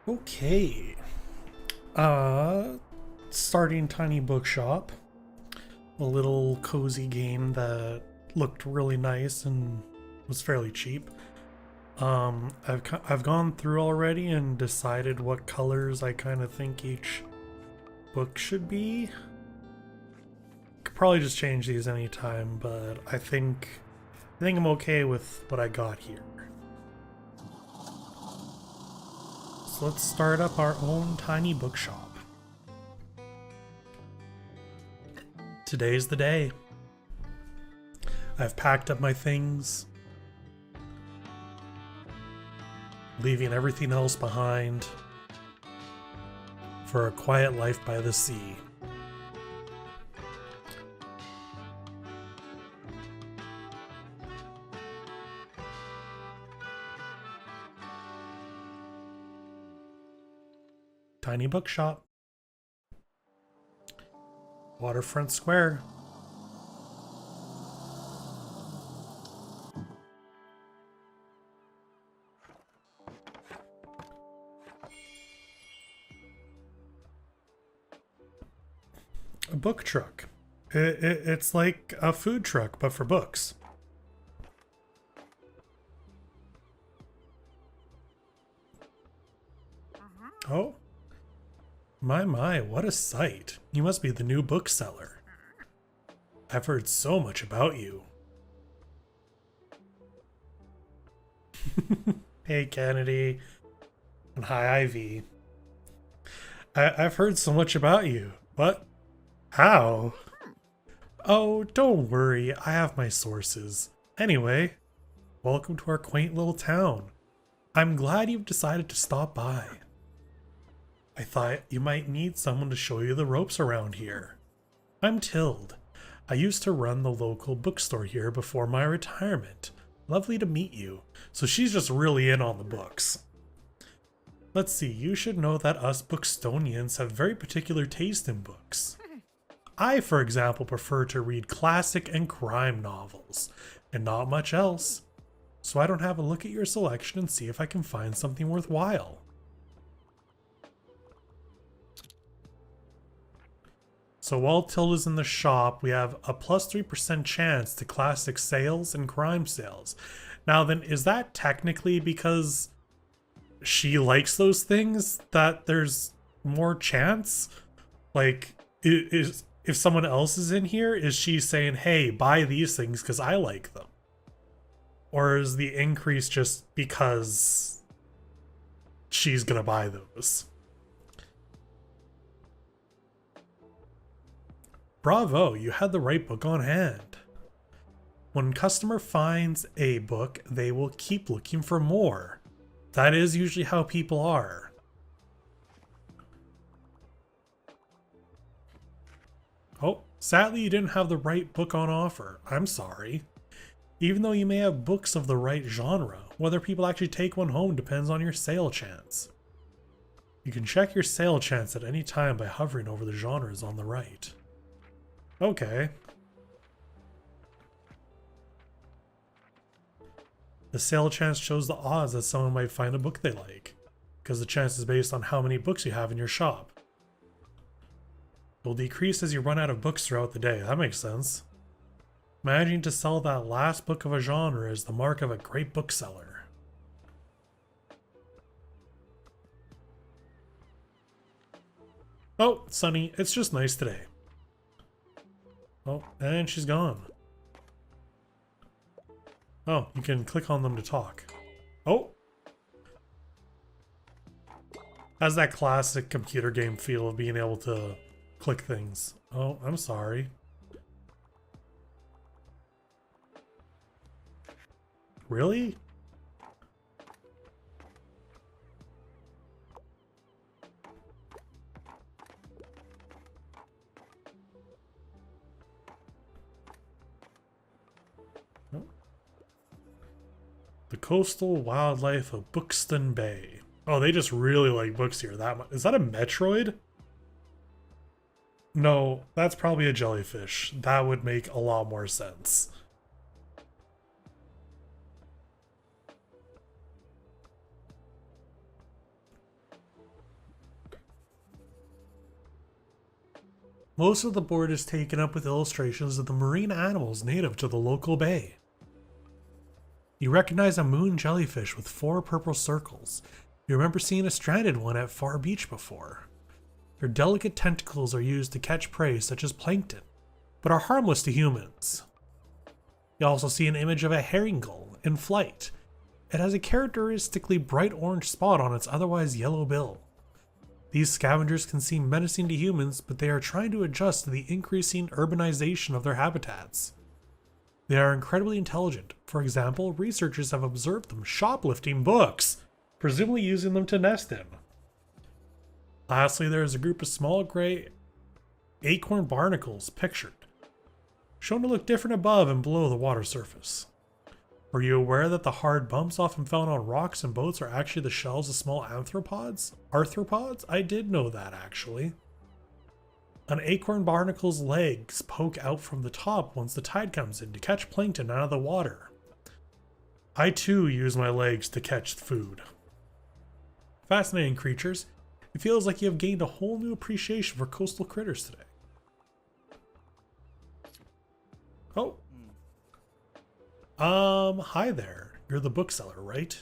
Okay. Uh, Starting Tiny Bookshop. A little cozy game that looked really nice and was fairly cheap. I've gone through already and decided what colors I kind of think each book should be. Could probably just change these anytime, but I think I'm okay with what I got here. So let's start up our own tiny bookshop. Today's the day. I've packed up my things, leaving everything else behind for a quiet life by the sea. Tiny bookshop. Waterfront Square. A book truck. It's like a food truck, but for books. Oh, my, what a sight. You must be the new bookseller. I've heard so much about you. Hey, Kennedy. And hi, Ivy. I've heard so much about you. What? How? Oh, don't worry. I have my sources. Anyway, welcome to our quaint little town. I'm glad you've decided to stop by. I thought you might need someone to show you the ropes around here. I'm Tilde. I used to run the local bookstore here before my retirement. Lovely to meet you. So she's just really in on the books. Let's see, you should know that us Bookstonians have very particular taste in books. I, for example, prefer to read classic and crime novels, and not much else. So I don't have a look at your selection and see if I can find something worthwhile. So while Tilda's in the shop, we have a plus 3% chance to classic sales and crime sales. Now then, is that technically because she likes those things that there's more chance? Like, if someone else is in here, is she saying, hey, buy these things because I like them? Or is the increase just because she's gonna buy those? Bravo, you had the right book on hand. When a customer finds a book, they will keep looking for more. That is usually how people are. Oh, sadly you didn't have the right book on offer. I'm sorry. Even though you may have books of the right genre, whether people actually take one home depends on your sale chance. You can check your sale chance at any time by hovering over the genres on the right. Okay. The sale chance shows the odds that someone might find a book they like, because the chance is based on how many books you have in your shop. It will decrease as you run out of books throughout the day. That makes sense. Managing to sell that last book of a genre is the mark of a great bookseller. Oh, Sunny, it's just nice today. Oh, and she's gone. Oh, you can click on them to talk. Oh! Has that classic computer game feel of being able to click things. Oh, I'm sorry. Really? The coastal wildlife of Bookston Bay. Oh, they just really like books here. That much. Is that a Metroid? No, that's probably a jellyfish. That would make a lot more sense. Most of the board is taken up with illustrations of the marine animals native to the local bay. You recognize a moon jellyfish with 4 purple circles. You remember seeing a stranded one at Far Beach before. Their delicate tentacles are used to catch prey such as plankton, but are harmless to humans. You also see an image of a herring gull in flight. It has a characteristically bright orange spot on its otherwise yellow bill. These scavengers can seem menacing to humans, but they are trying to adjust to the increasing urbanization of their habitats. They are incredibly intelligent. For example, researchers have observed them shoplifting books, presumably using them to nest in. Lastly, there is a group of small gray acorn barnacles pictured, shown to look different above and below the water surface. Were you aware that the hard bumps often found on rocks and boats are actually the shells of small arthropods? I did know that, actually. An acorn barnacle's legs poke out from the top once the tide comes in to catch plankton out of the water. I too use my legs to catch food. Fascinating creatures. It feels like you have gained a whole new appreciation for coastal critters today. Oh. Hi there. You're the bookseller, right?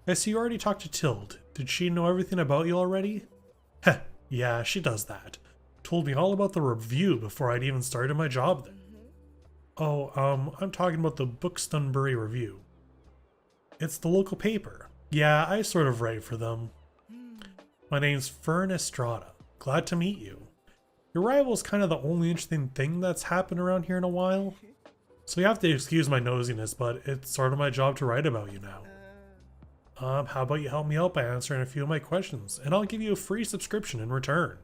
I see you already talked to Tilde. Did she know everything about you already? Heh, yeah, she does that. Told me all about the review before I'd even started my job there. Oh, I'm talking about the Bookstonbury Review. It's the local paper. Yeah, I sort of write for them. My name's Fern Estrada. Glad to meet you. Your rival's kind of the only interesting thing that's happened around here in a while. So you have to excuse my nosiness, but it's sort of my job to write about you now. How about you help me out by answering a few of my questions, and I'll give you a free subscription in return.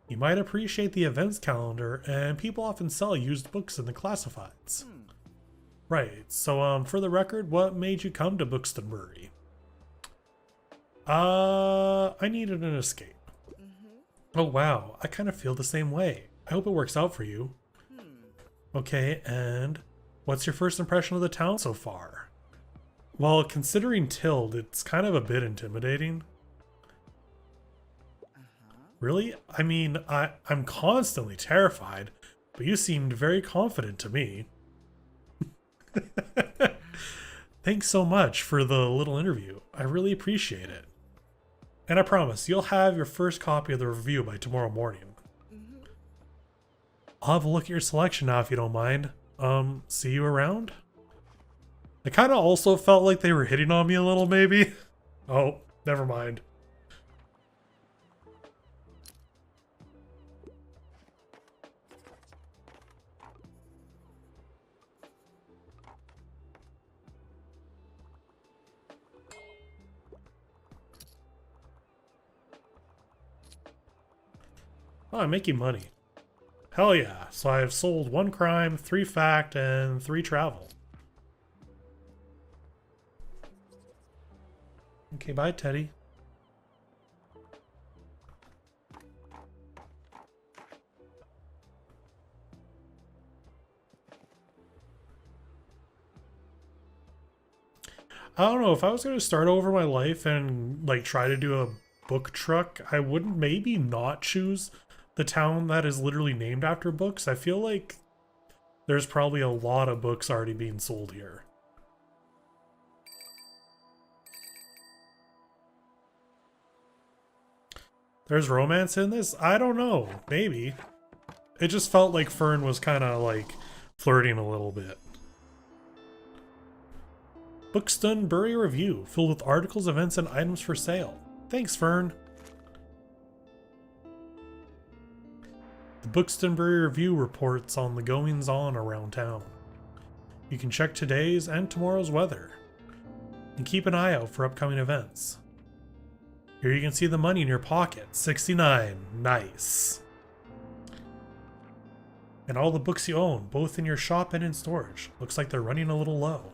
You might appreciate the events calendar, and people often sell used books in the classifieds. Right, so for the record, what made you come to Bookstonbury? I needed an escape. Oh wow, I kind of feel the same way. I hope it works out for you. Okay, and what's your first impression of the town so far? Well, considering Tilde, it's kind of a bit intimidating. Really? I mean, I'm constantly terrified, but you seemed very confident to me. Thanks so much for the little interview. I really appreciate it. And I promise, you'll have your first copy of the review by tomorrow morning. I'll have a look at your selection now if you don't mind. See you around? I kind of also felt like they were hitting on me a little, maybe. Oh, never mind. Oh, I'm making money. Hell yeah. So I've sold 1 crime, 3 fact, and 3 travel. Okay, bye, Teddy. I don't know, if I was going to start over my life and like try to do a book truck, I would maybe not choose the town that is literally named after books. I feel like there's probably a lot of books already being sold here. There's romance in this? I don't know. Maybe. It just felt like Fern was kind of like flirting a little bit. Bookstonbury Review, filled with articles, events, and items for sale. Thanks, Fern. The Bookstonbury Review reports on the goings-on around town. You can check today's and tomorrow's weather, and keep an eye out for upcoming events. Here you can see the money in your pocket, 69, nice. And all the books you own, both in your shop and in storage. Looks like they're running a little low.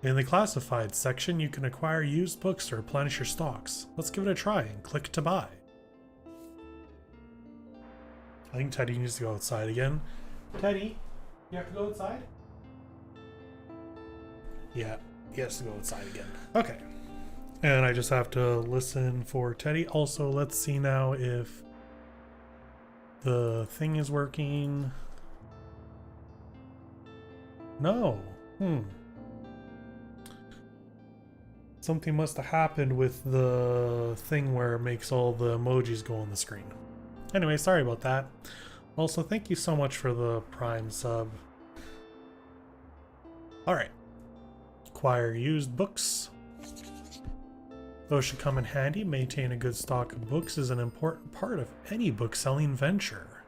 In the classified section, you can acquire used books to replenish your stocks. Let's give it a try and click to buy. I think Teddy needs to go outside again. Teddy, you have to go outside? Yeah, he has to go outside again. Okay. And I just have to listen for Teddy. Also, let's see now if the thing is working. No. Something must have happened with the thing where it makes all the emojis go on the screen. Anyway, sorry about that. Also, thank you so much for the Prime sub. Alright. Acquire used books. Those should come in handy. Maintain a good stock of books is an important part of any book-selling venture.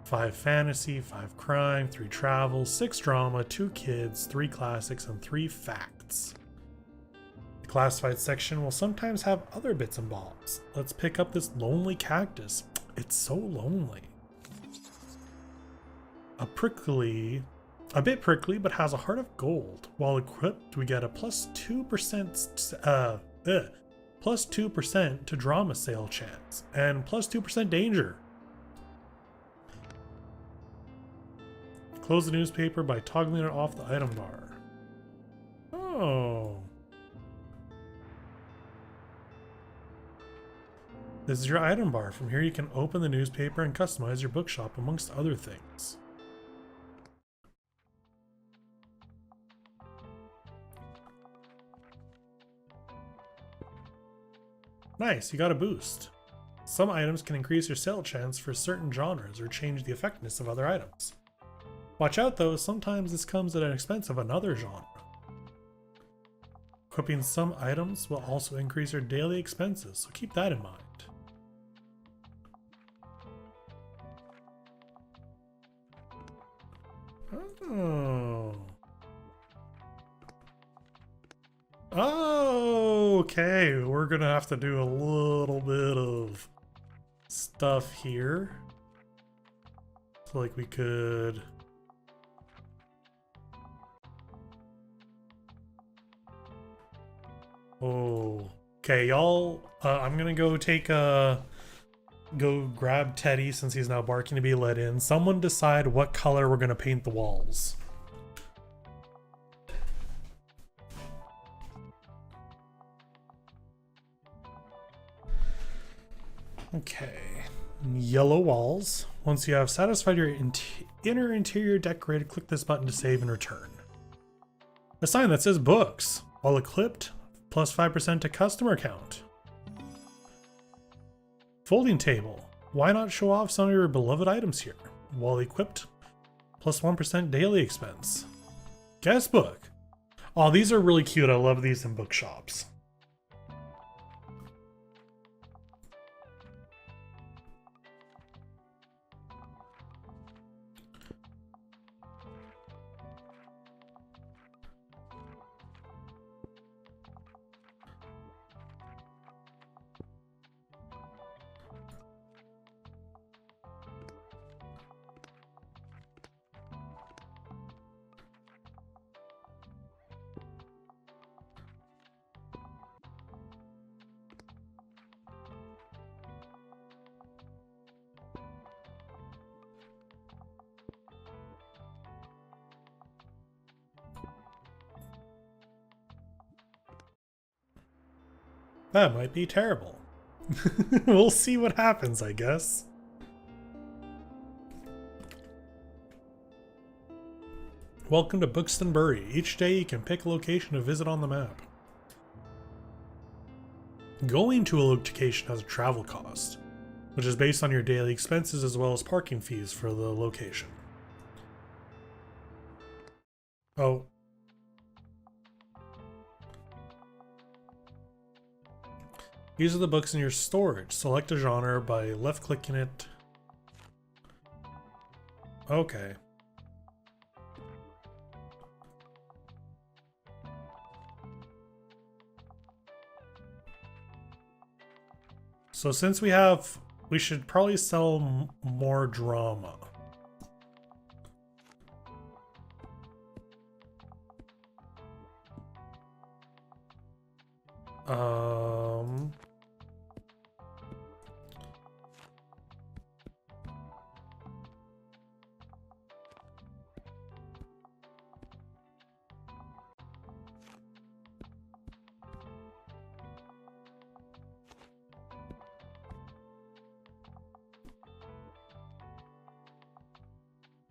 5 fantasy, 5 crime, 3 travel, 6 drama, 2 kids, 3 classics, and 3 facts. The classified section will sometimes have other bits and bobs. Let's pick up this lonely cactus. It's so lonely. A bit prickly, but has a heart of gold. While equipped, we get a plus 2% to drama sale chance, and plus 2% danger. Close the newspaper by toggling it off the item bar. Oh. This is your item bar. From here you can open the newspaper and customize your bookshop amongst other things. Nice, you got a boost. Some items can increase your sale chance for certain genres or change the effectiveness of other items. Watch out though, sometimes this comes at an expense of another genre. Equipping some items will also increase your daily expenses, so keep that in mind. Oh. Oh, okay, we're gonna have to do a little bit of stuff here. So like we could... Oh, okay, y'all. I'm gonna go take go grab Teddy since he's now barking to be let in. Someone decide what color we're gonna paint the walls. Okay, yellow walls. Once you have satisfied your inner interior decorated, click this button to save and return. A sign that says books. While equipped, plus 5% to customer count. Folding table. Why not show off some of your beloved items here? While equipped, plus 1% daily expense. Guest book. Oh, these are really cute. I love these in bookshops. That might be terrible. We'll see what happens, I guess. Welcome to Buxton Bury. Each day you can pick a location to visit on the map. Going to a location has a travel cost, which is based on your daily expenses as well as parking fees for the location. Oh. These are the books in your storage. Select a genre by left-clicking it. Okay. So since we should probably sell more drama.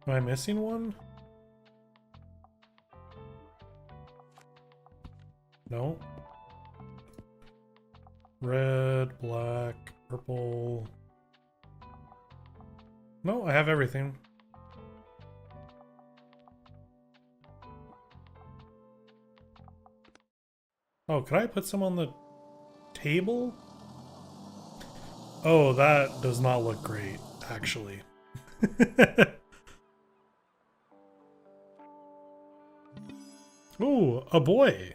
Am I missing one? No. Red, black, purple. No, I have everything. Oh, could I put some on the table? Oh, that does not look great, actually. Ooh, a boy.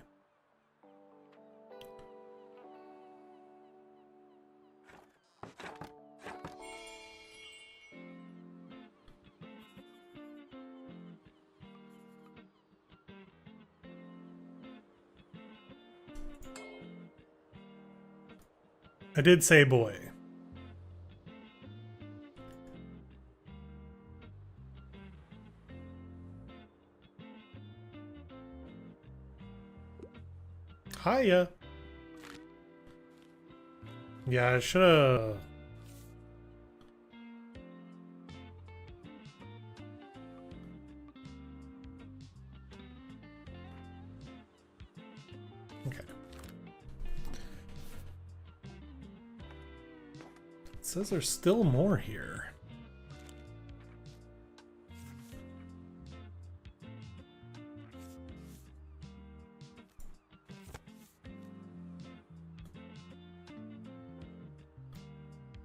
I did say boy. Hiya. Yeah, I should've... Okay. It says there's still more here.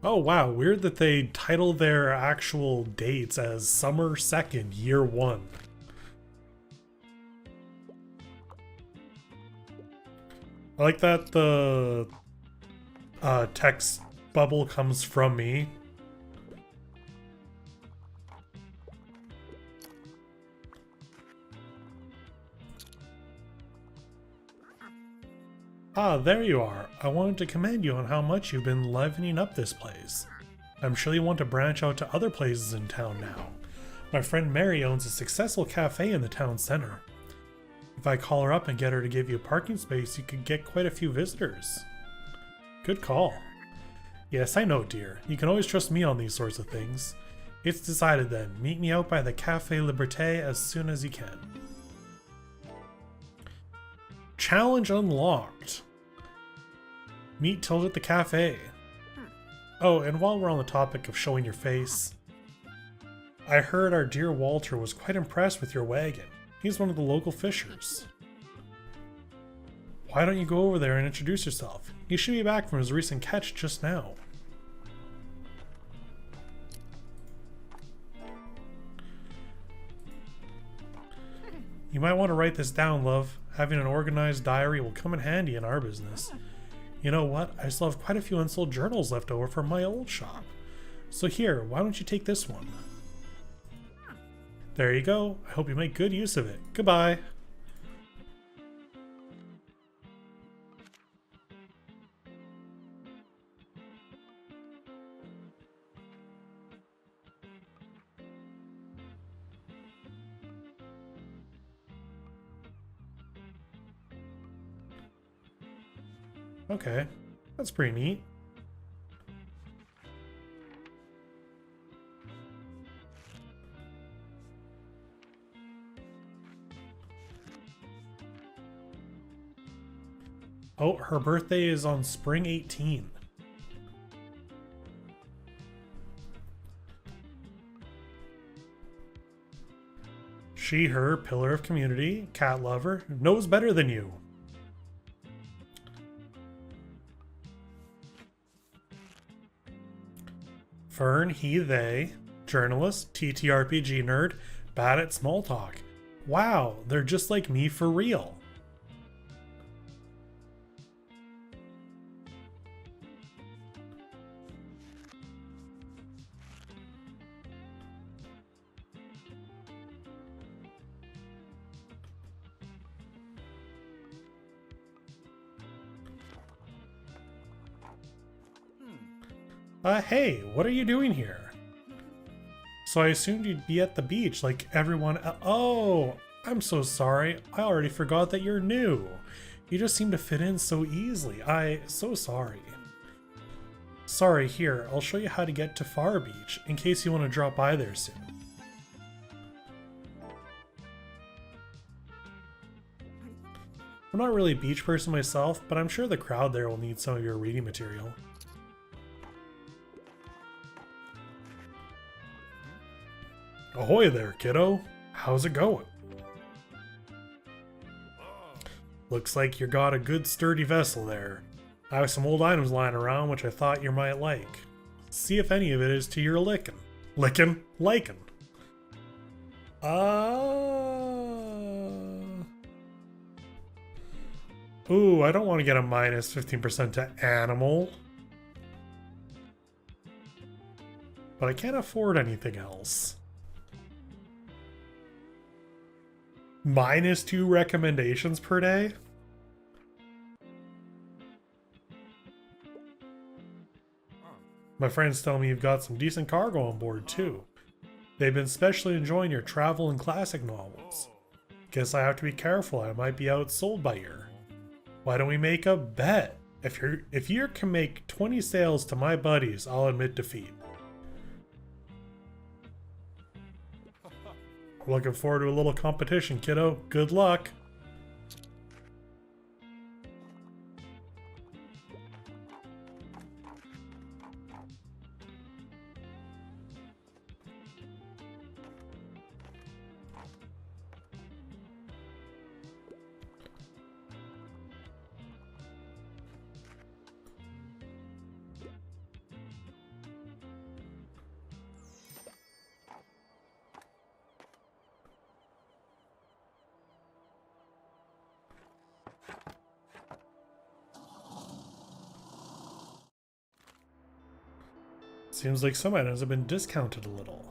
Oh wow, weird that they title their actual dates as Summer 2nd, Year 1. I like that the text bubble comes from me. Ah, there you are. I wanted to commend you on how much you've been livening up this place. I'm sure you want to branch out to other places in town now. My friend Mary owns a successful cafe in the town center. If I call her up and get her to give you a parking space, you could get quite a few visitors. Good call. Yes, I know, dear. You can always trust me on these sorts of things. It's decided then. Meet me out by the Café Liberté as soon as you can. Challenge unlocked. Meet Tilda at the cafe. Oh, and while we're on the topic of showing your face, I heard our dear Walter was quite impressed with your wagon. He's one of the local fishers. Why don't you go over there and introduce yourself? He should be back from his recent catch just now. You might want to write this down, love. Having an organized diary will come in handy in our business. You know what? I still have quite a few unsold journals left over from my old shop. So here, why don't you take this one? There you go. I hope you make good use of it. Goodbye. Okay, that's pretty neat. Oh, her birthday is on spring 18. She, her, pillar of community, cat lover, knows better than you. Fern, he, they, journalist, TTRPG nerd, bad at small talk. Wow, they're just like me for real. Hey, what are you doing here? So I assumed you'd be at the beach like everyone Oh, I'm so sorry. I already forgot that you're new. You just seem to fit in so easily. So sorry. Sorry, here, I'll show you how to get to Far Beach in case you want to drop by there soon. I'm not really a beach person myself, but I'm sure the crowd there will need some of your reading material. Ahoy there, kiddo. How's it going? Looks like you got a good sturdy vessel there. I have some old items lying around which I thought you might like. See if any of it is to your liking. Liking. Ooh, I don't want to get a minus 15% to animal. But I can't afford anything else. -2 recommendations per day? My friends tell me you've got some decent cargo on board too. They've been especially enjoying your travel and classic novels. Guess I have to be careful, I might be outsold by year. Why don't we make a bet? If you can make 20 sales to my buddies, I'll admit defeat. Looking forward to a little competition, kiddo. Good luck. Seems like some items have been discounted a little.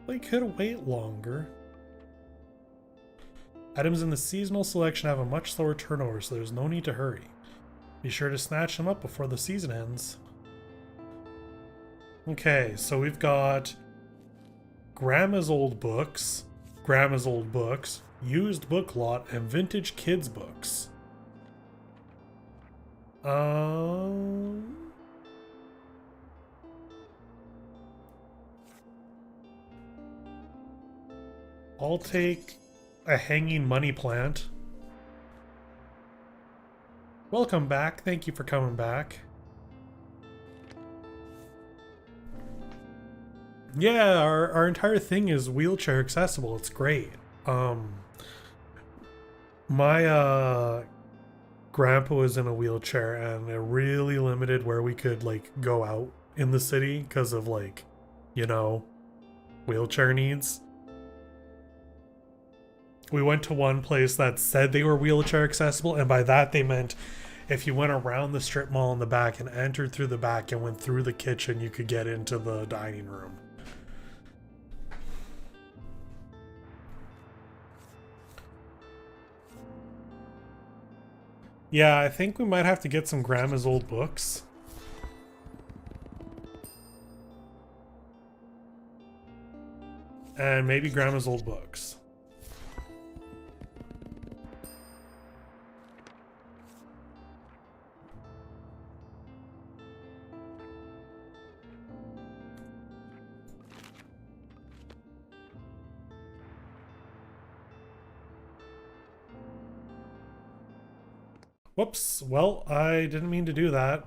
They could wait longer. Items in the seasonal selection have a much slower turnover, so there's no need to hurry. Be sure to snatch them up before the season ends. Okay, so we've got Grandma's old books, used book lot, and vintage kids books. I'll take a hanging money plant. Welcome back. Thank you for coming back. Yeah, our entire thing is wheelchair accessible. It's great. My grandpa was in a wheelchair and it really limited where we could like go out in the city because of like, you know, wheelchair needs. We went to one place that said they were wheelchair accessible, and by that they meant if you went around the strip mall in the back and entered through the back and went through the kitchen, you could get into the dining room. Yeah, I think we might have to get some Grandma's old books. And maybe Grandma's old books. Whoops, well, I didn't mean to do that.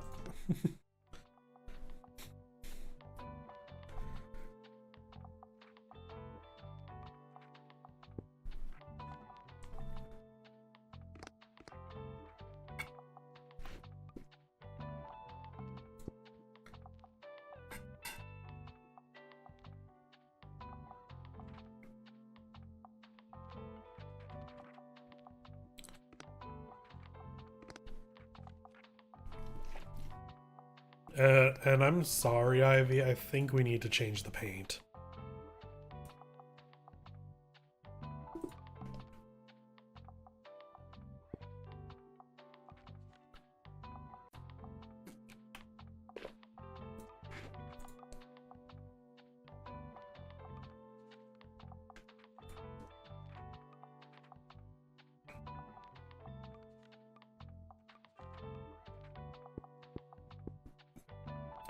And I'm sorry, Ivy, I think we need to change the paint.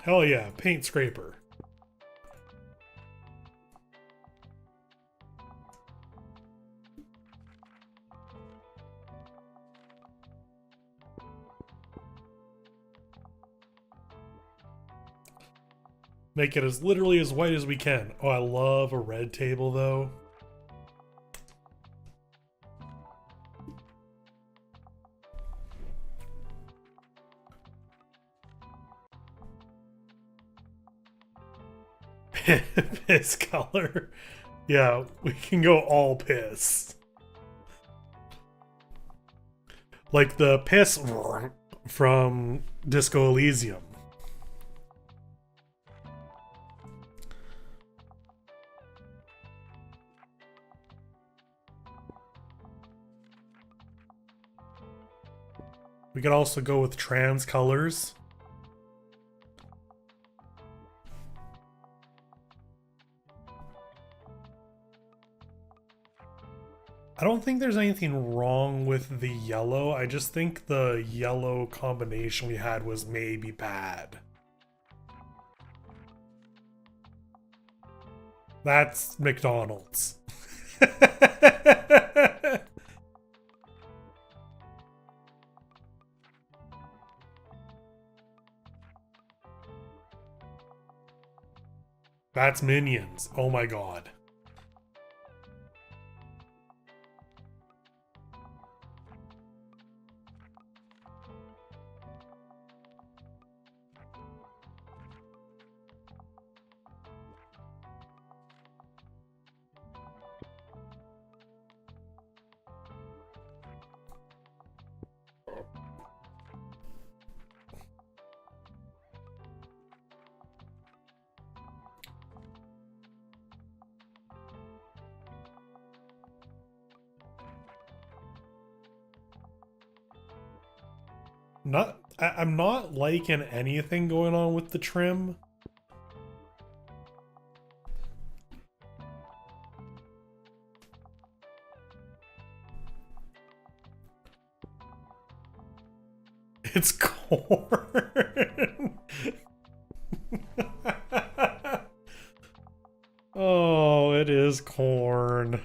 Hell yeah, paint scraper. Make it as literally as white as we can. Oh, I love a red table though. Piss color. Yeah, we can go all piss. Like the piss from Disco Elysium. We could also go with trans colors. I don't think there's anything wrong with the yellow. I just think the yellow combination we had was maybe bad. That's McDonald's. That's Minions. Oh my god. I'm not liking anything going on with the trim. It's corn. Oh, it is corn.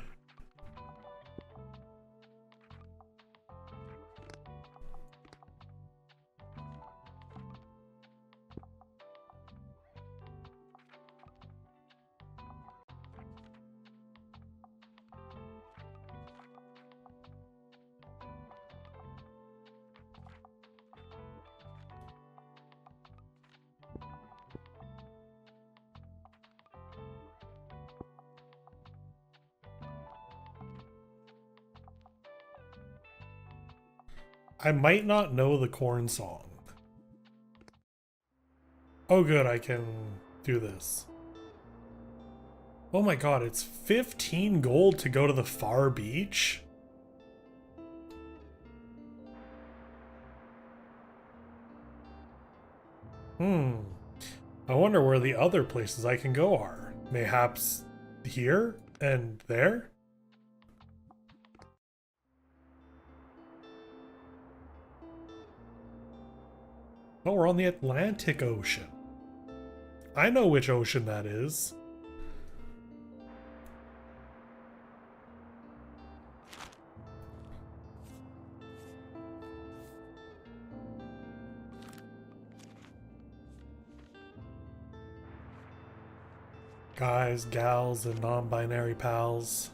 I might not know the corn song. Oh good, I can do this. Oh my god, it's 15 gold to go to the far beach? I wonder where the other places I can go are. Mayhaps here and there? Oh, we're on the Atlantic Ocean. I know which ocean that is. Guys, gals, and non-binary pals.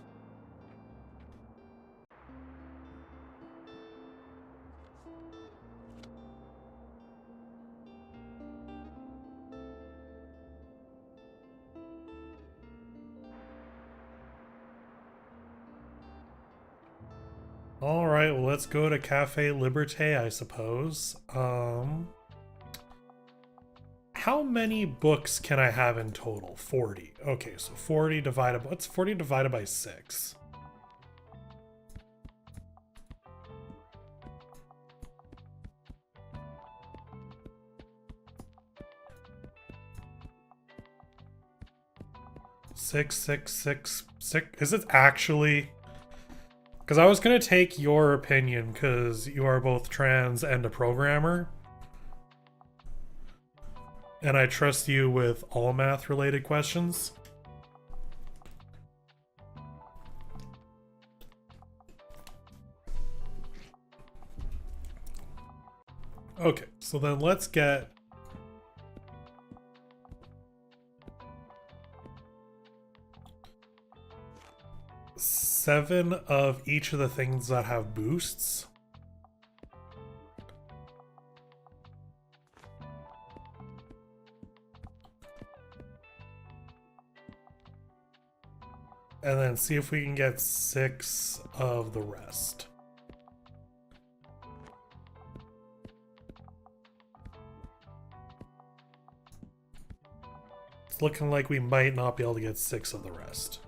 Alright, well let's go to Cafe Liberté, I suppose. How many books can I have in total? 40. Okay, so 40 divided by... What's 40 divided by 6? Six. Is it actually... Because I was going to take your opinion, because you are both trans and a programmer. And I trust you with all math-related questions. Okay, so then let's get... 7 of each of the things that have boosts. And then see if we can get 6 of the rest. It's looking like we might not be able to get 6 of the rest.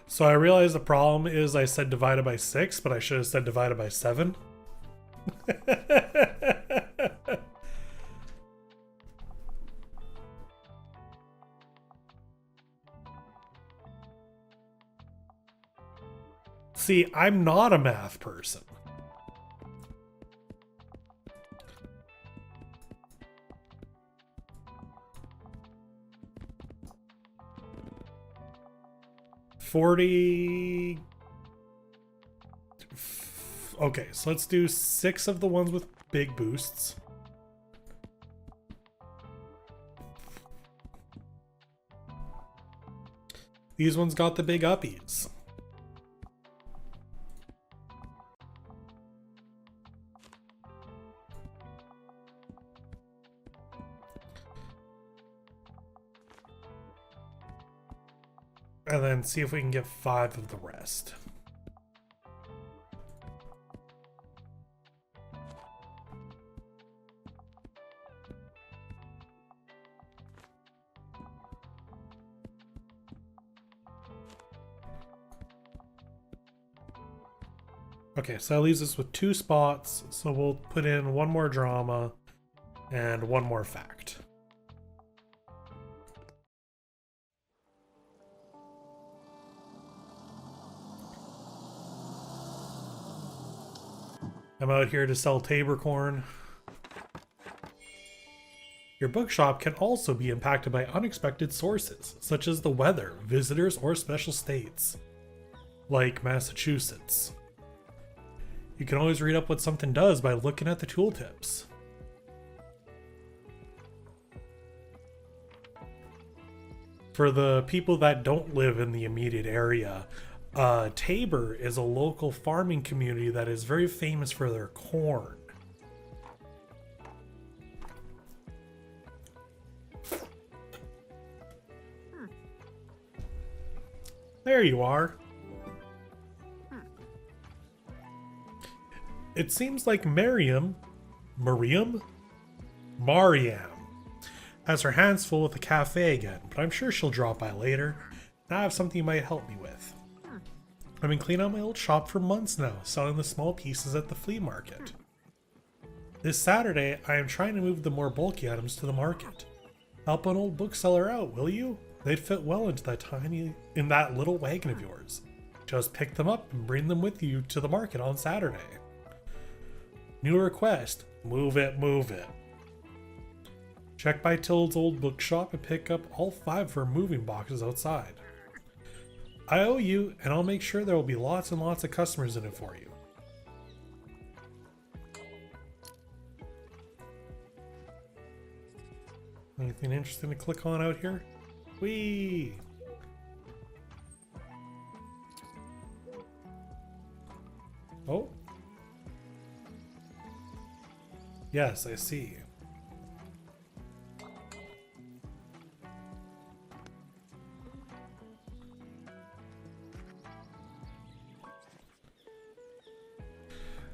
So I realize the problem is I said divided by 6, but I should have said divided by 7. See, I'm not a math person. $40. Okay, so let's do 6 of the ones with big boosts. These ones got the big uppies. And then see if we can get 5 of the rest. Okay, so that leaves us with 2 spots, so we'll put in 1 more drama and 1 more fact. I'm out here to sell Tabor corn. Your bookshop can also be impacted by unexpected sources, such as the weather, visitors, or special states, like Massachusetts. You can always read up what something does by looking at the tooltips. For the people that don't live in the immediate area, Tabor is a local farming community that is very famous for their corn. There you are. It seems like Mariam has her hands full with the cafe again, but I'm sure she'll drop by later. And I have something you might help me with. I've been cleaning out my old shop for months now, selling the small pieces at the flea market. This Saturday, I am trying to move the more bulky items to the market. Help an old bookseller out, will you? They'd fit well into that little wagon of yours. Just pick them up and bring them with you to the market on Saturday. New request, move it, move it. Check by Tilde's old bookshop and pick up all 5 of her moving boxes outside. I owe you, and I'll make sure there will be lots and lots of customers in it for you. Anything interesting to click on out here? Whee! Oh. Yes, I see.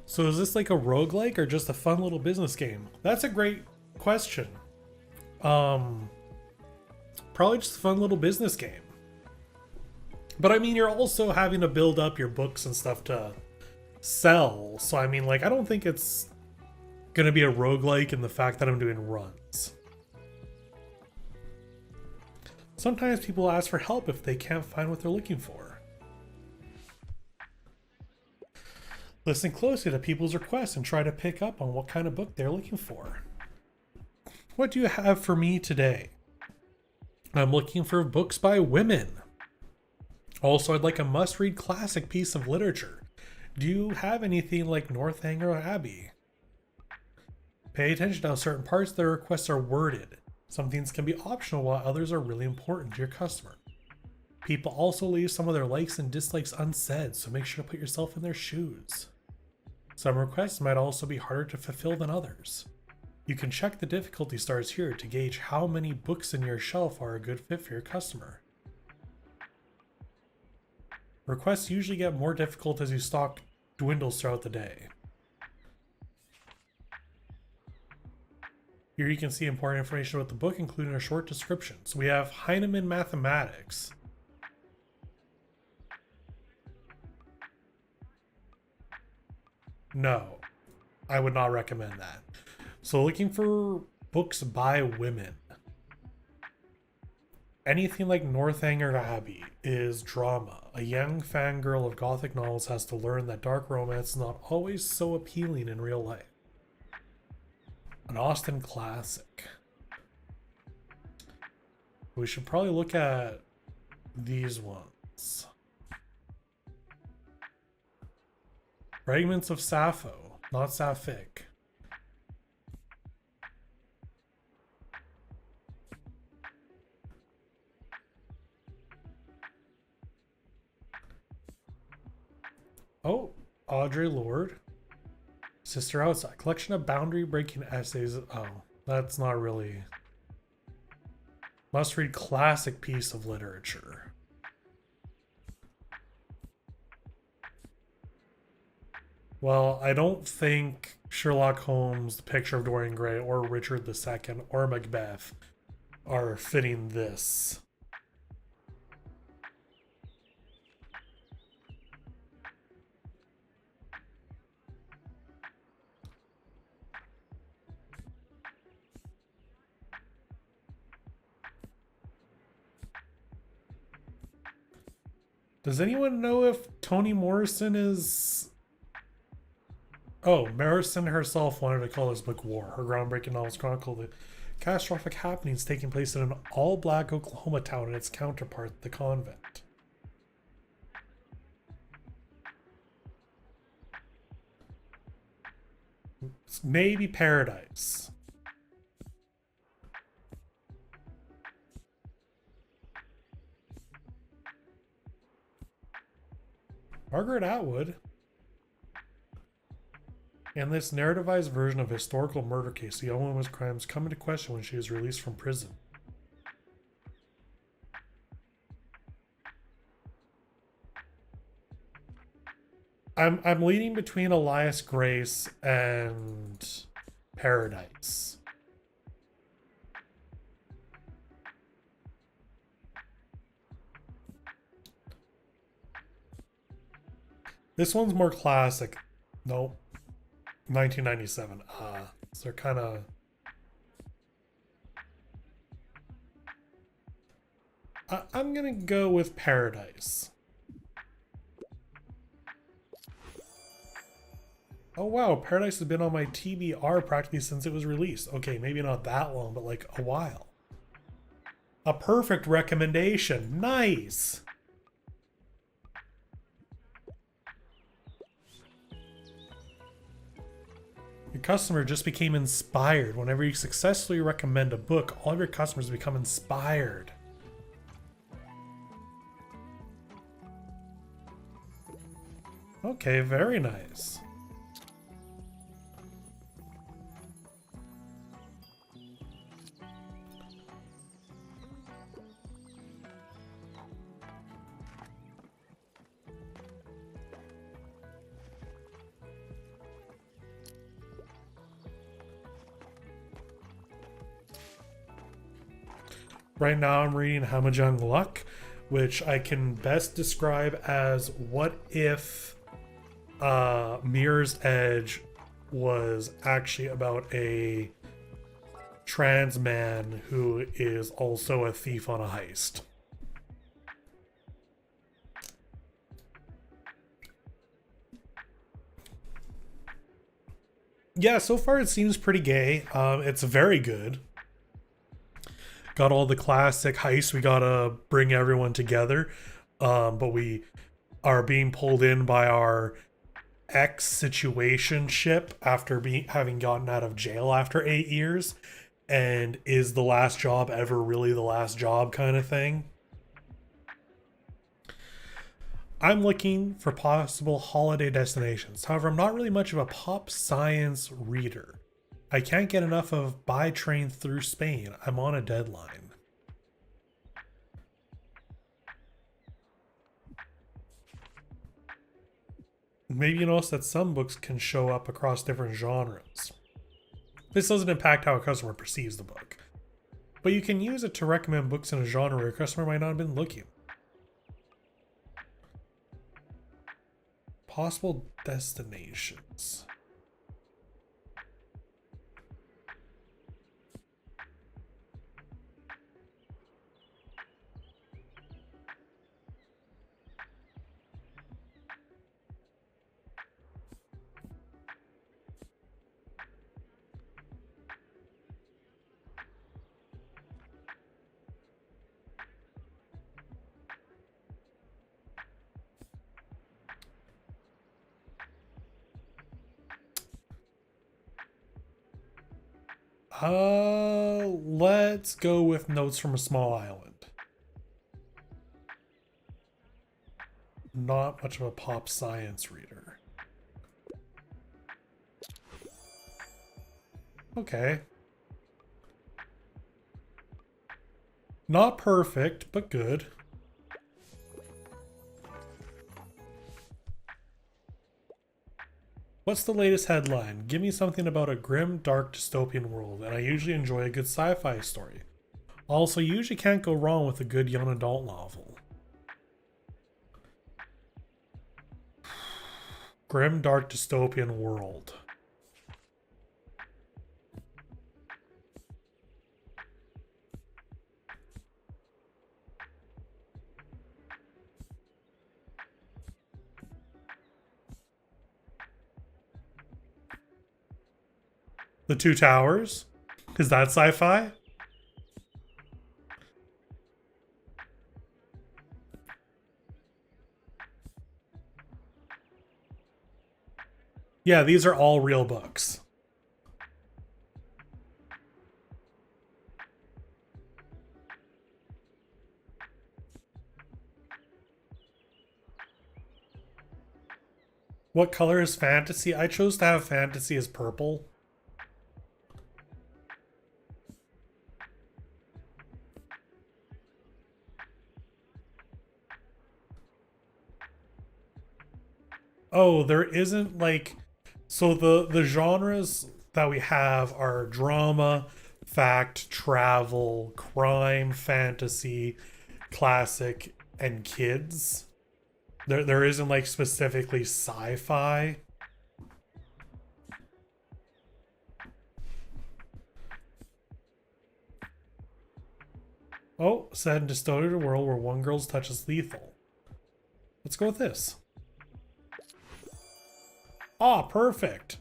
So is this like a roguelike or just a fun little business game? That's a great question. Probably just a fun little business game. But I mean, you're also having to build up your books and stuff to sell. So I mean, like, I don't think it's gonna be a roguelike in the fact that I'm doing runs. Sometimes people ask for help if they can't find what they're looking for. Listen closely to people's requests and try to pick up on what kind of book they're looking for. What do you have for me today? I'm looking for books by women. Also, I'd like a must-read classic piece of literature. Do you have anything like Northanger Abbey? Pay attention to how certain parts of the requests are worded. Some things can be optional while others are really important to your customer. People also leave some of their likes and dislikes unsaid, so make sure to put yourself in their shoes. Some requests might also be harder to fulfill than others. You can check the difficulty stars here to gauge how many books in your shelf are a good fit for your customer. Requests usually get more difficult as your stock dwindles throughout the day. Here you can see important information about the book, including a short description. So we have Heinemann Mathematics. No, I would not recommend that. So looking for books by women. Anything like Northanger Abbey is drama. A young fangirl of gothic novels has to learn that dark romance is not always so appealing in real life. An Austen classic. We should probably look at these ones. Fragments of Sappho, not Sapphic. Oh, Audre Lorde. Sister Outside. Collection of boundary-breaking essays. Oh, that's not really... Must-read classic piece of literature. Well, I don't think Sherlock Holmes, The Picture of Dorian Gray, or Richard II, or Macbeth are fitting this. Does anyone know if Toni Morrison is... Oh, Morrison herself wanted to call this book War. Her groundbreaking novels chronicle the catastrophic happenings taking place in an all-black Oklahoma town and its counterpart, the convent. It's maybe Paradise. Margaret Atwood. In this narrativized version of a historical murder case, the young woman's crimes come into question when she is released from prison. I'm leaning between Elias Grace and Paradise. This one's more classic. Nope. 1997. So they're kind of... I'm gonna go with Paradise. Oh wow, Paradise has been on my TBR practically since it was released. Okay, maybe not that long, but like a while. A perfect recommendation. Nice! Your customer just became inspired. Whenever you successfully recommend a book, all of your customers become inspired. Okay, very nice. Right now I'm reading Hamajang Luck, which I can best describe as what if Mirror's Edge was actually about a trans man who is also a thief on a heist. Yeah, so far it seems pretty gay. It's very good. Got all the classic heists. We gotta bring everyone together, but we are being pulled in by our ex situationship after having gotten out of jail after 8 years, and is the last job ever really the last job kind of thing. I'm looking for possible holiday destinations. However, I'm not really much of a pop science reader. I can't get enough of By Train Through Spain. I'm on a deadline. Maybe you notice that some books can show up across different genres. This doesn't impact how a customer perceives the book, but you can use it to recommend books in a genre where a customer might not have been looking. Possible destinations. Let's go with Notes from a Small Island. Not much of a pop science reader. Okay. Not perfect, but good. What's the latest headline? Give me something about a grim, dark, dystopian world, and I usually enjoy a good sci-fi story. Also, you usually can't go wrong with a good young adult novel. Grim, dark, dystopian world. The Two Towers? Is that sci-fi? Yeah, these are all real books. What color is fantasy? I chose to have fantasy as purple. Oh, there isn't like, so the genres that we have are drama, fact, travel, crime, fantasy, classic, and kids. There isn't like specifically sci-fi. Oh, set in dystopian world where one girl's touch is lethal. Let's go with this. Ah, perfect.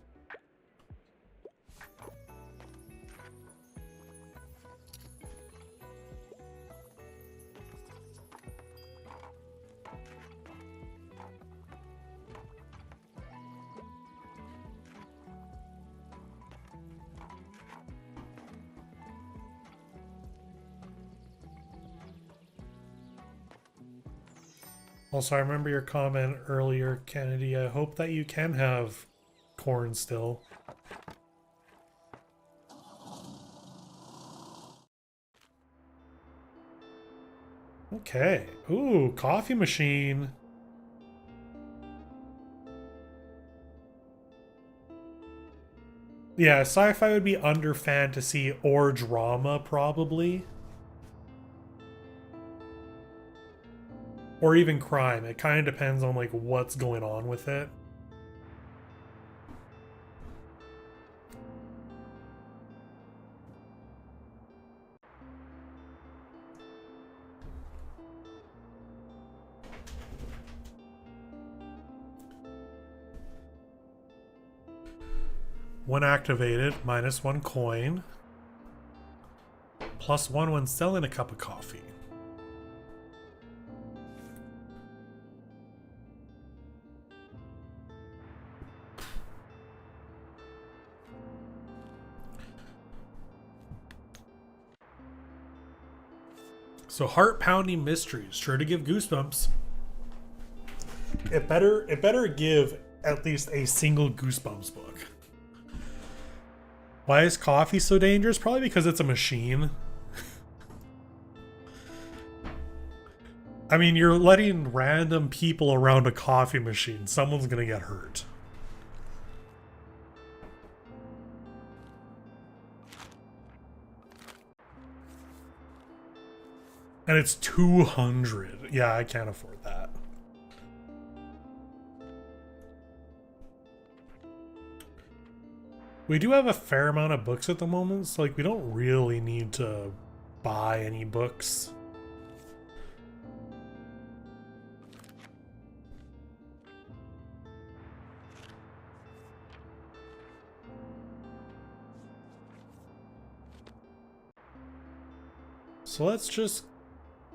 Also, I remember your comment earlier, Kennedy. I hope that you can have corn still. Okay. Ooh, coffee machine. Yeah, sci-fi would be under fantasy or drama, probably. Or even crime. It kind of depends on like what's going on with it. When activated, -1 coin. +1 when selling a cup of coffee. So heart-pounding mysteries, sure to give goosebumps. It better give at least a single Goosebumps book. Why is coffee so dangerous? Probably because it's a machine. I mean, you're letting random people around a coffee machine. Someone's gonna get hurt. And it's 200. Yeah, I can't afford that. We do have a fair amount of books at the moment, so like we don't really need to buy any books. So let's just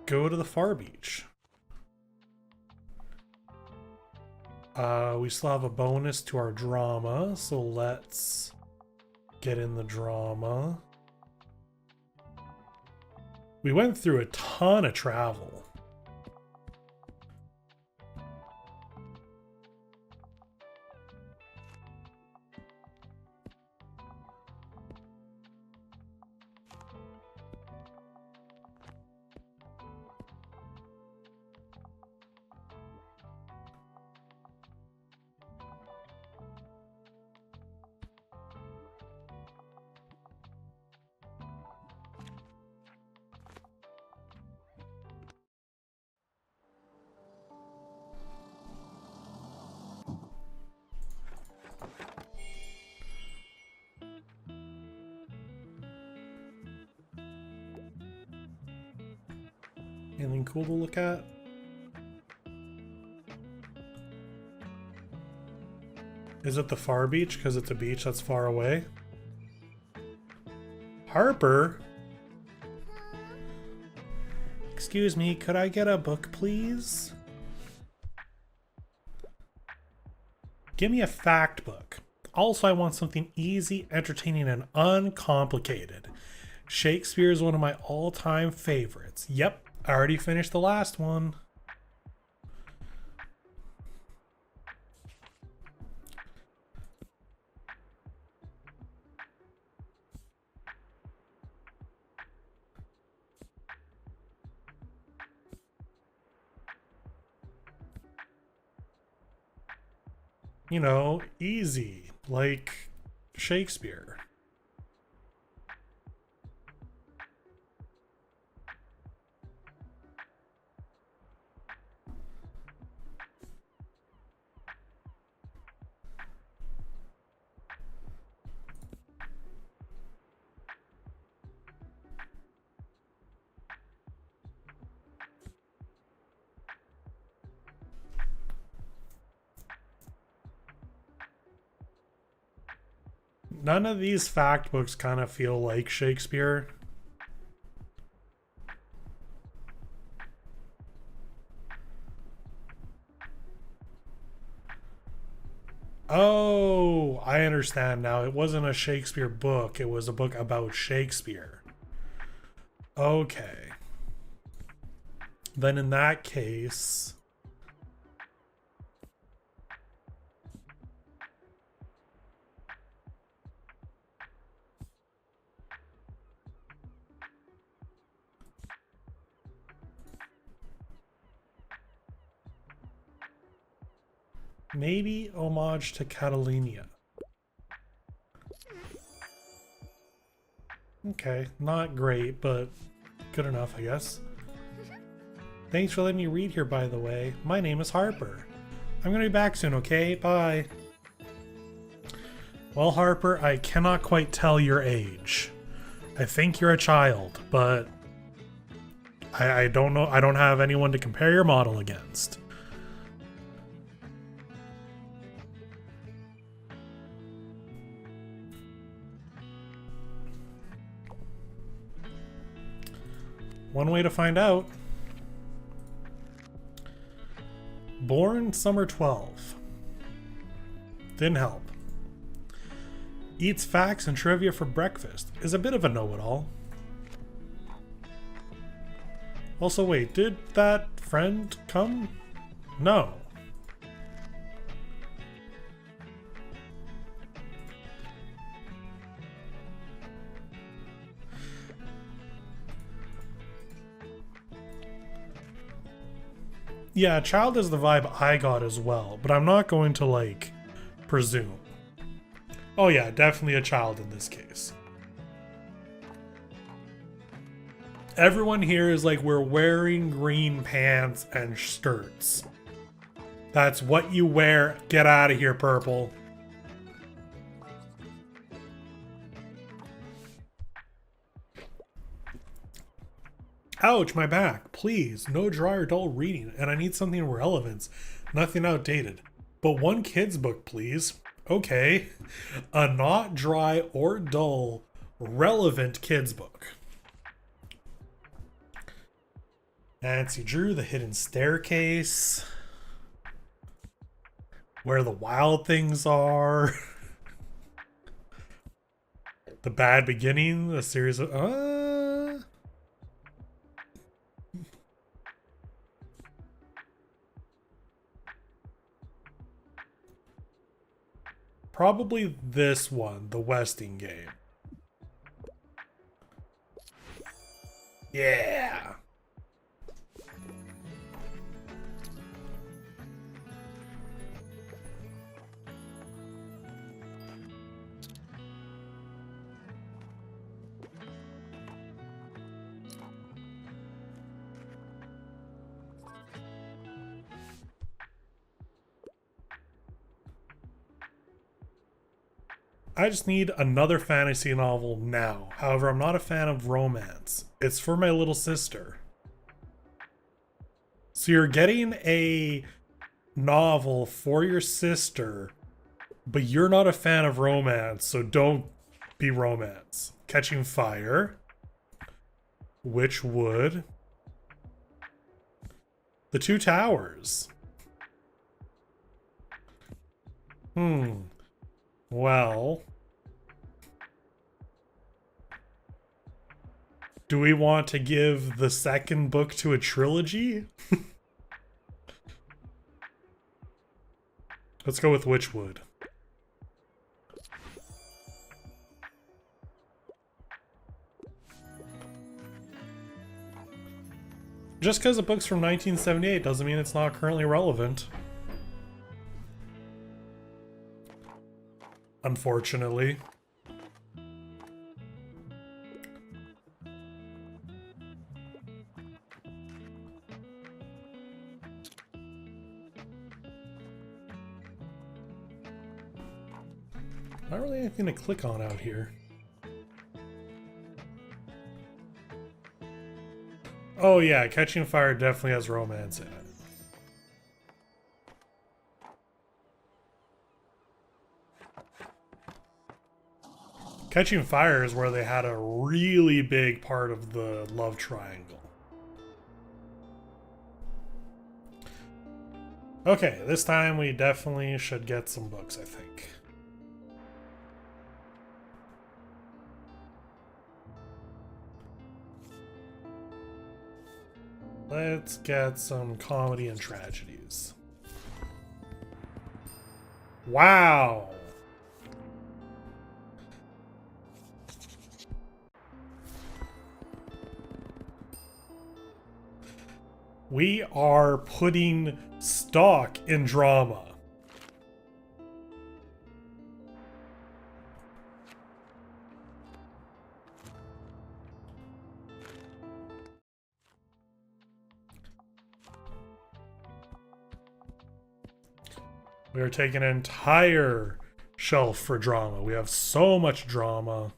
go to the far beach. We still have a bonus to our drama, so let's get in the drama. We went through a ton of travel. Anything cool to look at? Is it the far beach because it's a beach that's far away? Harper? Excuse me, could I get a book, please? Give me a fact book. Also, I want something easy, entertaining, and uncomplicated. Shakespeare is one of my all-time favorites. Yep. I already finished the last one. You know, easy, like Shakespeare. None of these fact books kind of feel like Shakespeare. Oh, I understand now. It wasn't a Shakespeare book. It was a book about Shakespeare. Okay. Then in that case... maybe Homage to Catalina. Okay, not great, but good enough, I guess. Thanks for letting me read here, by the way. My name is Harper. I'm gonna be back soon, okay? Bye. Well, Harper, I cannot quite tell your age. I think you're a child, but I don't know. I don't have anyone to compare your model against. One way to find out. Born summer 12. Didn't help. Eats facts and trivia for breakfast. Is a bit of a know-it-all. Also, wait, did that friend come? No. Yeah, child is the vibe I got as well, but I'm not going to, like, presume. Oh yeah, definitely a child in this case. Everyone here is like, we're wearing green pants and skirts. That's what you wear. Get out of here, purple. Ouch, my back. Please, no dry or dull reading, and I need something relevant. Nothing outdated. But one kid's book, please. Okay. A not dry or dull, relevant kid's book. Nancy Drew, The Hidden Staircase. Where the Wild Things Are. The Bad Beginning, a series of... Probably this one, the Westing game. Yeah. I just need another fantasy novel now. However, I'm not a fan of romance. It's for my little sister. So you're getting a novel for your sister, but you're not a fan of romance, so don't be romance. Catching Fire. Witchwood. The Two Towers. Well, do we want to give the second book to a trilogy? Let's go with Witchwood. Just because a book's from 1978 doesn't mean it's not currently relevant. Unfortunately. Not really anything to click on out here. Oh yeah, Catching Fire definitely has romance in it. Catching Fire is where they had a really big part of the love triangle. Okay, this time we definitely should get some books, I think. Let's get some comedy and tragedies. Wow! We are putting stock in drama. We are taking an entire shelf for drama. We have so much drama.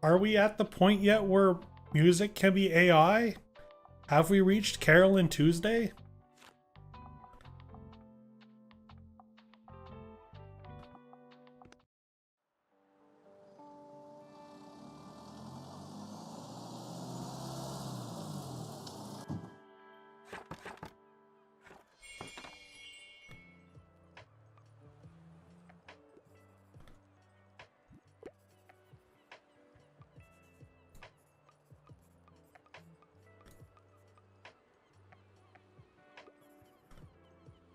Are we at the point yet where music can be AI? Have we reached Carolyn Tuesday?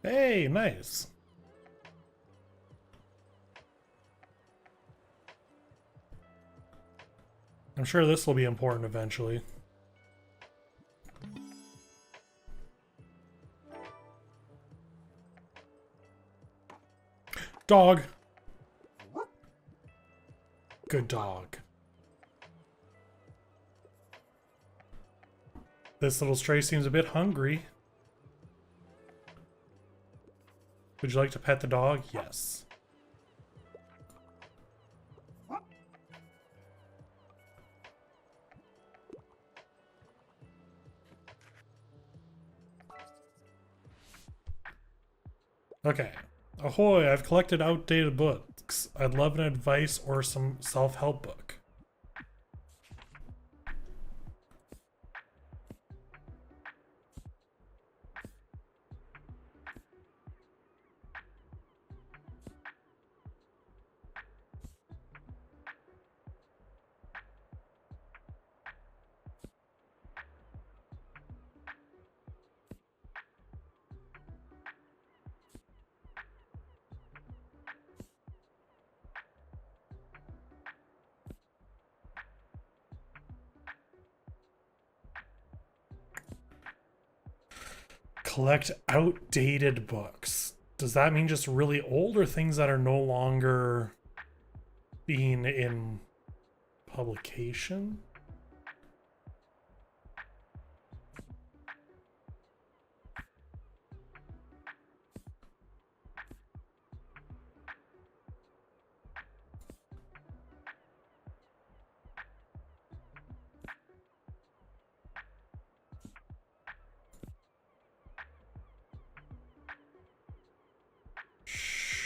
Hey, nice. I'm sure this will be important eventually. Dog. Good dog. This little stray seems a bit hungry. Would you like to pet the dog? Yes. Okay. Ahoy, I've collected outdated books. I'd love an advice or some self-help book. Collect outdated books. Does that mean just really old or things that are no longer being in publication?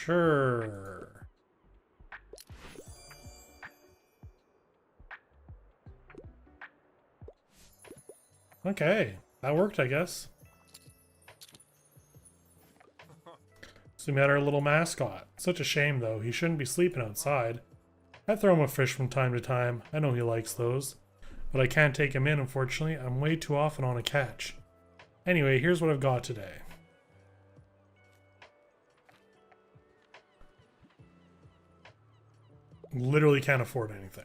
Sure. Okay, that worked, I guess. So we met our little mascot. Such a shame, though. He shouldn't be sleeping outside. I throw him a fish from time to time. I know he likes those. But I can't take him in, unfortunately. I'm way too often on a catch. Anyway, here's what I've got today. Literally can't afford anything.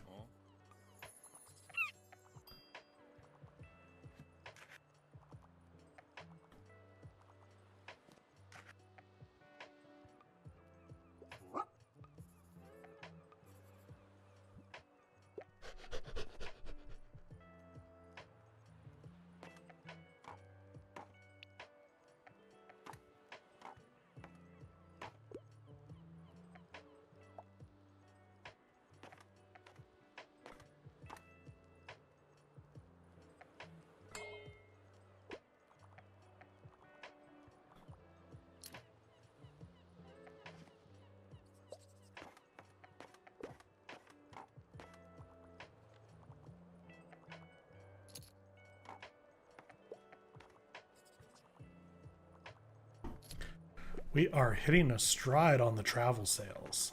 We are hitting a stride on the travel sales.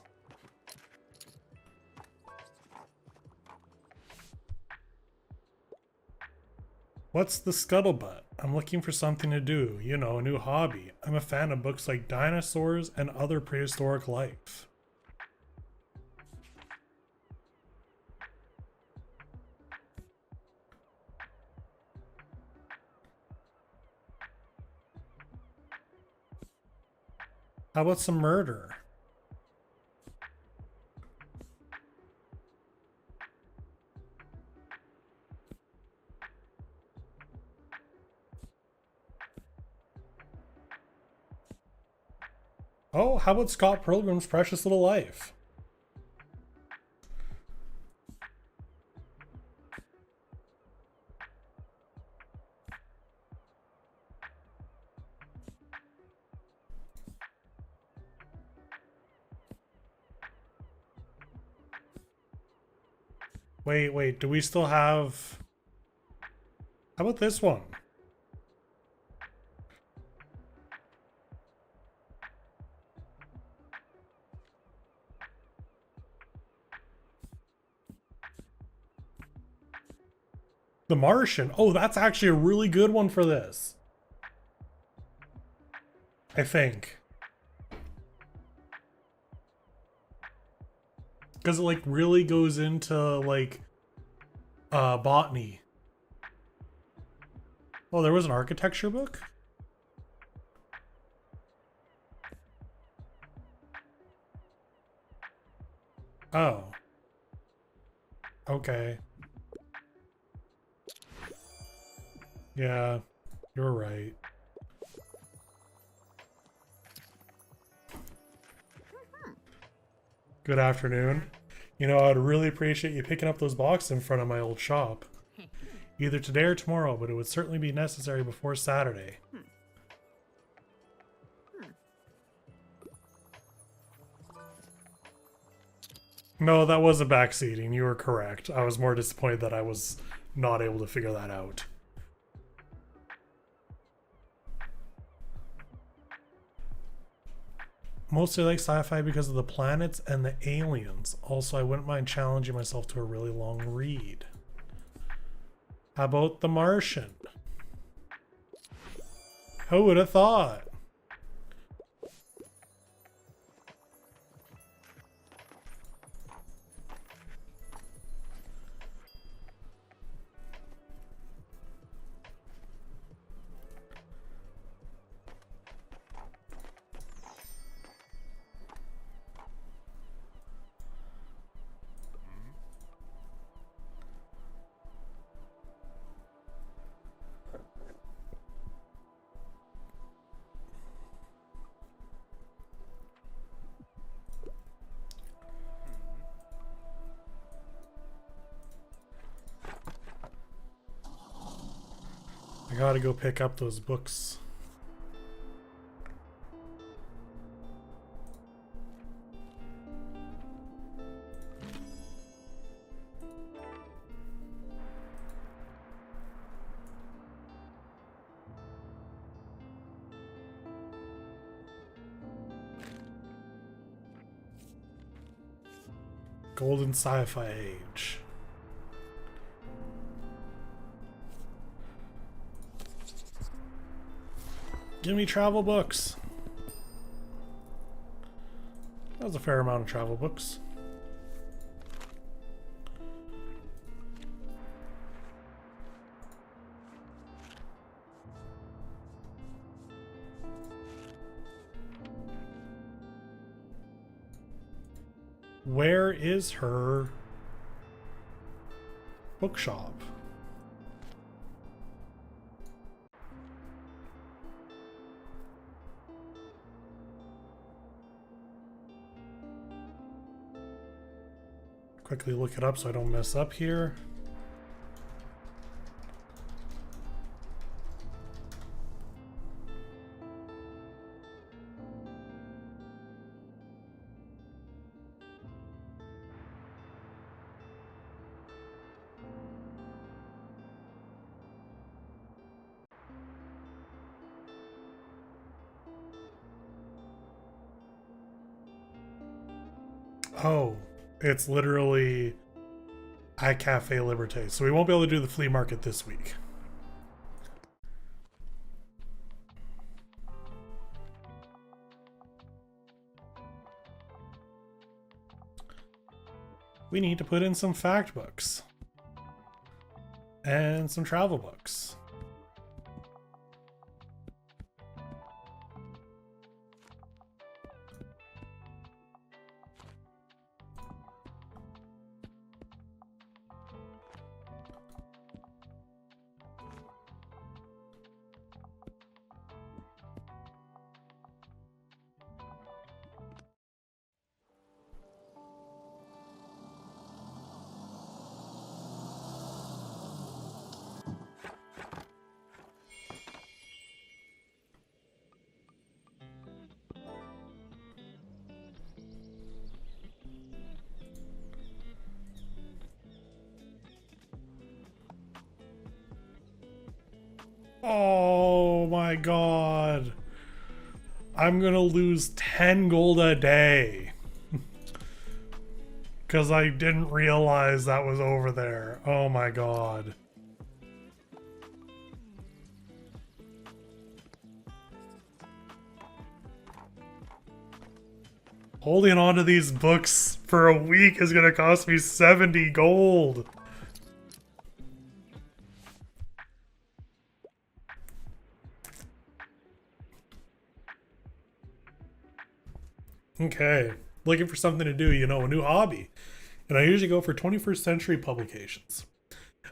What's the scuttlebutt? I'm looking for something to do, you know, a new hobby. I'm a fan of books like dinosaurs and other prehistoric life. How about some murder? Oh, how about Scott Pilgrim's Precious Little Life? Wait, do we still have... How about this one? The Martian. Oh, that's actually a really good one for this. I think. Because it like really goes into like botany. Oh, there was an architecture book? Oh. Okay. Yeah, you're right. Good afternoon. You know, I'd really appreciate you picking up those boxes in front of my old shop. Either today or tomorrow, but it would certainly be necessary before Saturday. No, that wasn't backseating. You were correct. I was more disappointed that I was not able to figure that out. Mostly like sci-fi because of the planets and the aliens. Also, I wouldn't mind challenging myself to a really long read. How about The Martian? Who would have thought? I gotta go pick up those books. Golden Sci-Fi Age. Give me travel books. That was a fair amount of travel books. Where is her bookshop? Quickly look it up so I don't mess up here. Oh, it's literally at Cafe Liberté. So we won't be able to do the flea market this week. We need to put in some fact books and some travel books. Oh my god. I'm gonna lose 10 gold a day. Because I didn't realize that was over there. Oh my god. Holding on to these books for a week is gonna cost me 70 gold. Okay, looking for something to do, you know, a new hobby. And I usually go for 21st century publications.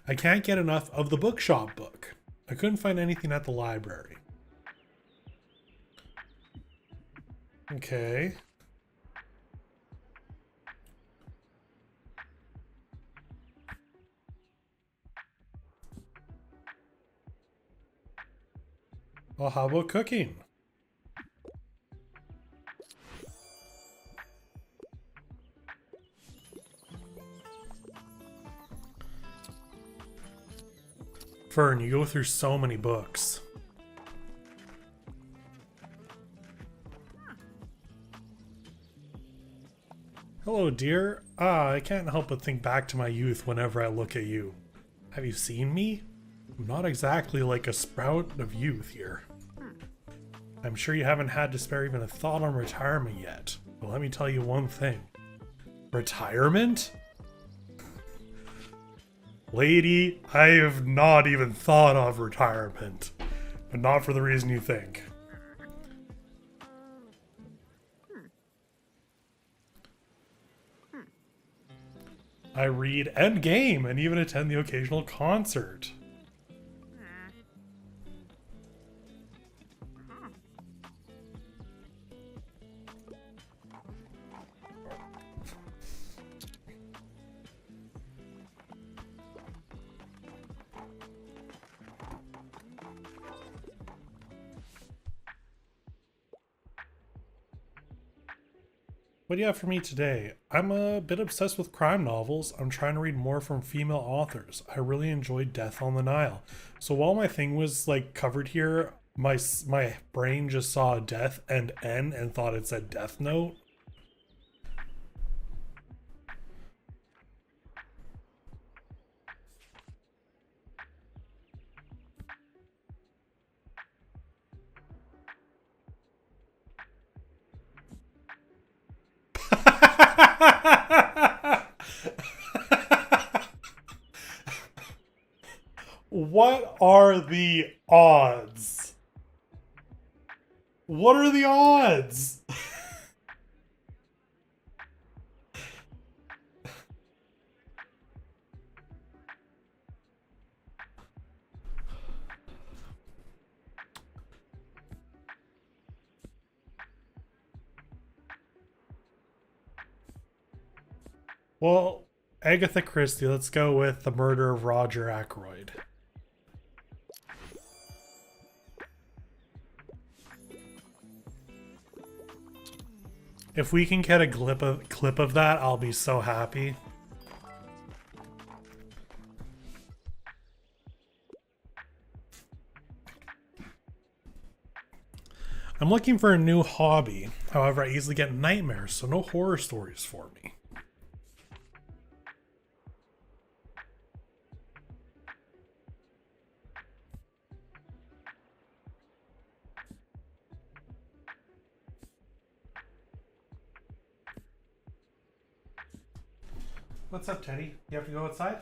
I can't get enough of the Bookshop book. I couldn't find anything at the library. Okay. Well, how about cooking? Fern, you go through so many books. Hello, dear. I can't help but think back to my youth whenever I look at you. Have you seen me? I'm not exactly like a sprout of youth here. I'm sure you haven't had to spare even a thought on retirement yet. But let me tell you one thing. Retirement? Lady, I have not even thought of retirement. But not for the reason you think. I read and game and even attend the occasional concert. What do you have for me today? I'm a bit obsessed with crime novels. I'm trying to read more from female authors. I really enjoyed Death on the Nile. So while my thing was like covered here, my brain just saw death and N and thought it said Death Note. What are the odds? What are the odds? Well, Agatha Christie, let's go with The Murder of Roger Ackroyd. If we can get a clip of that, I'll be so happy. I'm looking for a new hobby. However, I easily get nightmares, so no horror stories for me. What's up, Teddy? You have to go outside?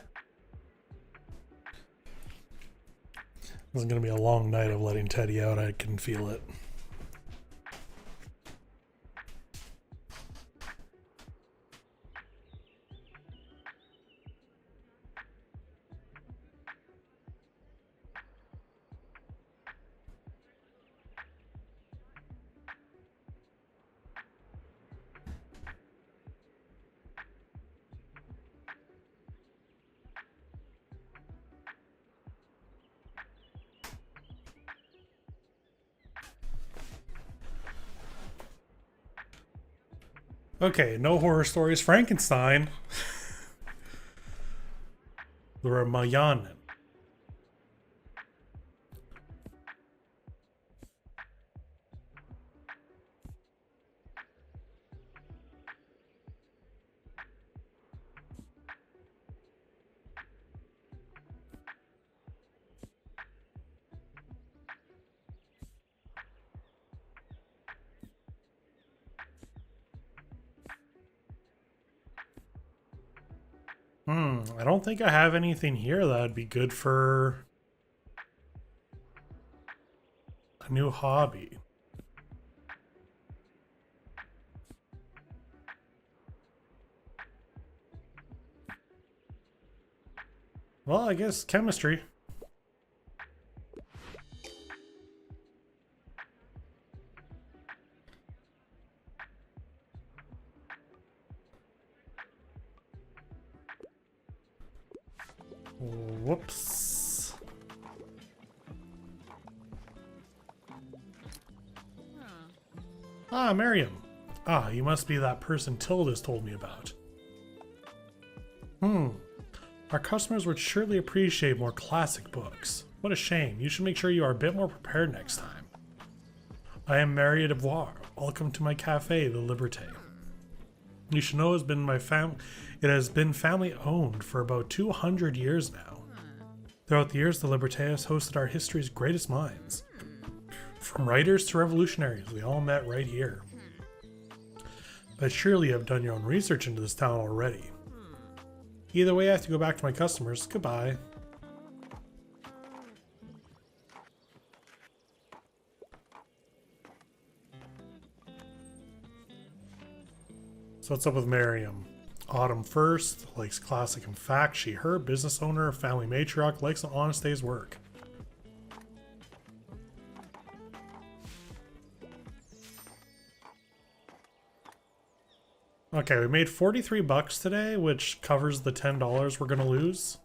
This is going to be a long night of letting Teddy out. I can feel it. Okay, no horror stories. Frankenstein. The Ramayan. I don't think I have anything here that'd be good for a new hobby. Well, I guess chemistry. Whoops. Ah, Miriam. Ah, you must be that person Tilda's told me about. Our customers would surely appreciate more classic books. What a shame. You should make sure you are a bit more prepared next time. I am Marie Devoir. Welcome to my cafe, the Liberté. You should know it has been family owned for about 200 years now. Throughout the years, the Liberté has hosted our history's greatest minds. From writers to revolutionaries, we all met right here. But surely you have done your own research into this town already. Either way, I have to go back to my customers. Goodbye. So what's up with Miriam? Autumn first, likes classic and fact. She, her, business owner, family matriarch, likes an honest day's work. Okay, we made 43 bucks today, which covers the $10 we're gonna lose.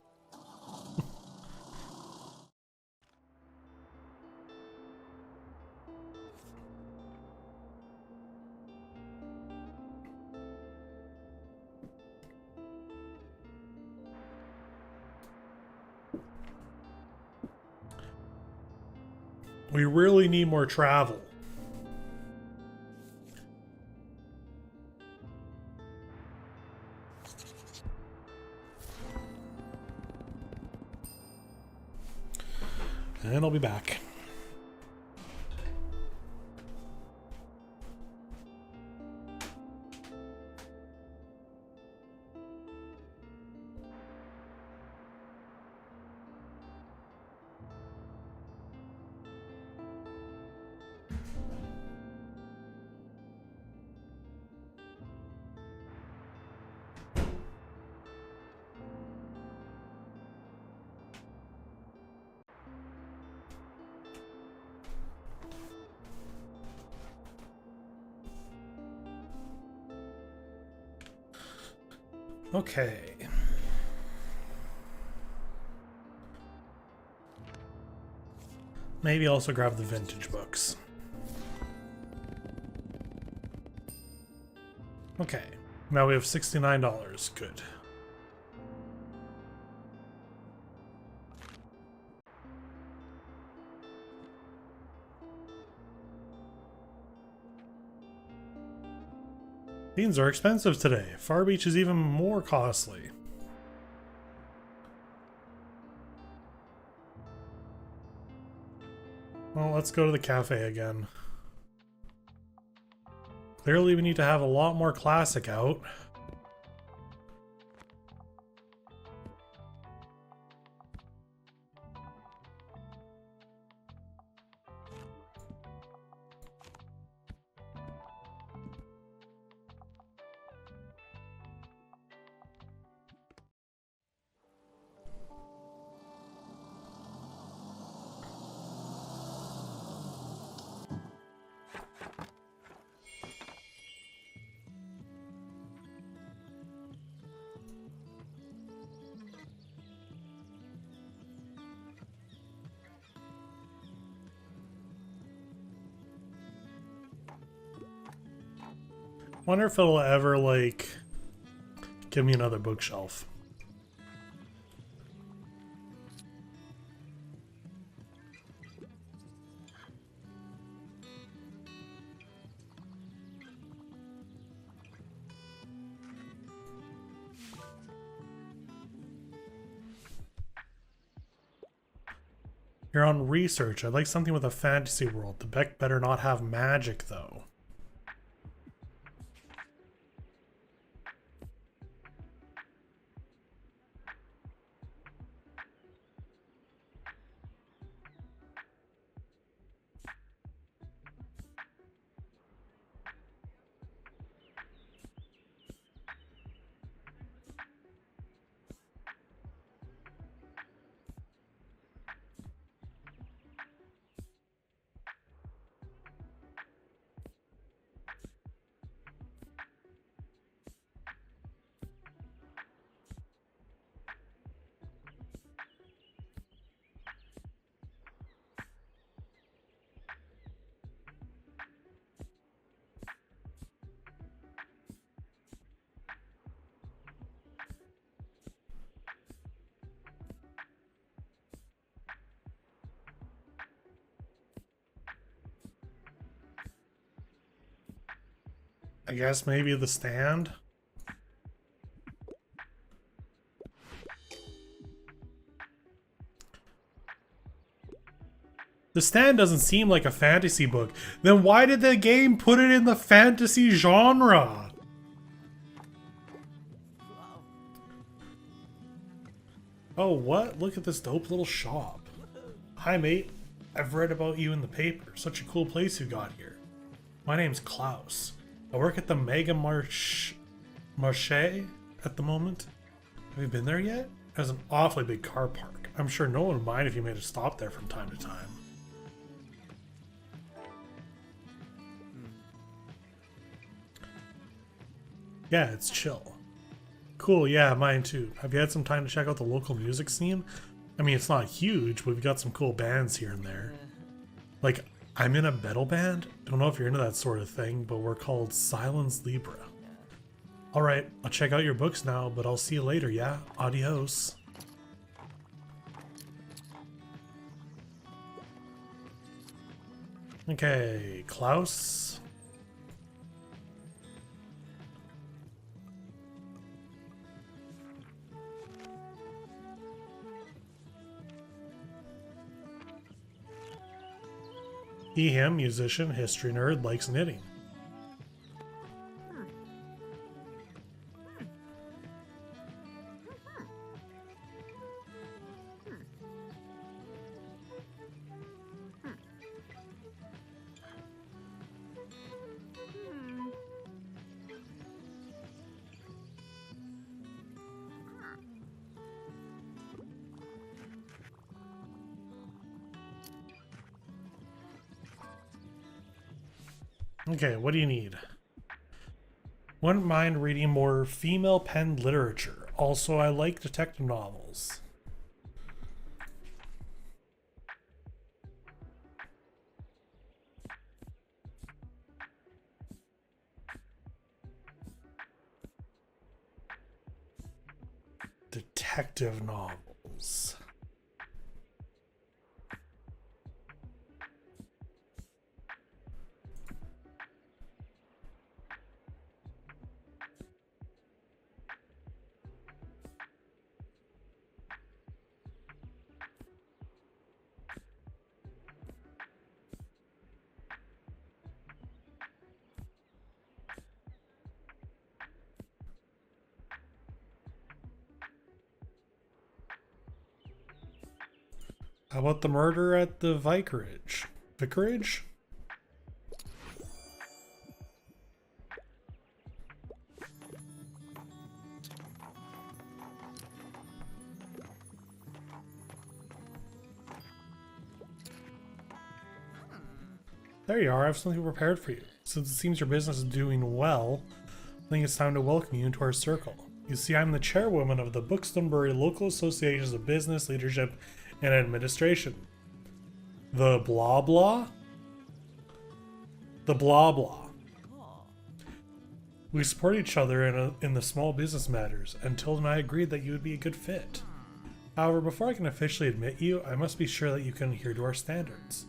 We really need more travel. And I'll be back. Okay. Maybe also grab the vintage books. Okay. Now we have $69. Good. Beans are expensive today. Far Beach is even more costly. Well, let's go to the cafe again. Clearly we need to have a lot more classic out. Wonder if it'll ever, like, give me another bookshelf. You're on research. I'd like something with a fantasy world. The Beck better not have magic, though. I guess maybe the stand? The stand doesn't seem like a fantasy book. Then why did the game put it in the fantasy genre? Oh, what? Look at this dope little shop. Hi, mate. I've read about you in the paper. Such a cool place you got here. My name's Klaus. I work at the Mega Marché at the moment. Have you been there yet? It has an awfully big car park. I'm sure no one would mind if you made a stop there from time to time. Yeah, it's chill. Cool, yeah, mine too. Have you had some time to check out the local music scene? I mean, it's not huge, but we've got some cool bands here and there. Like, I'm in a metal band. I don't know if you're into that sort of thing, but we're called Silence Libra. Alright, I'll check out your books now, but I'll see you later, yeah? Adios. Okay, Klaus. He, him, musician, history nerd, likes knitting. Okay, what do you need? Wouldn't mind reading more female-penned literature. Also, I like detective novels. Detective novels. How about the murder at the vicarage? Vicarage? There you are, I have something prepared for you. Since it seems your business is doing well, I think it's time to welcome you into our circle. You see, I'm the chairwoman of the Buxtonbury Local Associations of Business, Leadership, and Administration. The blah blah? The blah blah. We support each other in the small business matters, and Tilda and I agreed that you would be a good fit. However, before I can officially admit you, I must be sure that you can adhere to our standards.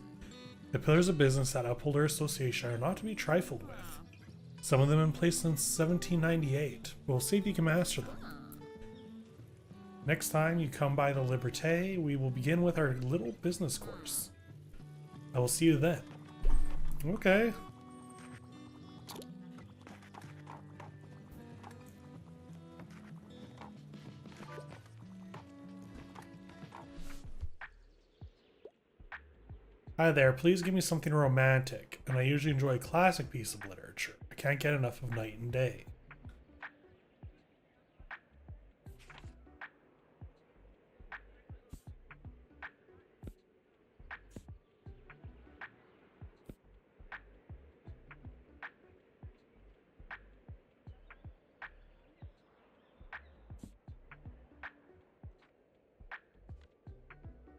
The pillars of business that uphold our association are not to be trifled with. Some of them in place since 1798. We'll see if you can master them. Next time you come by the Liberté, we will begin with our little business course. I will see you then. Okay. Hi there, please give me something romantic, and I usually enjoy a classic piece of literature. I can't get enough of Night and Day.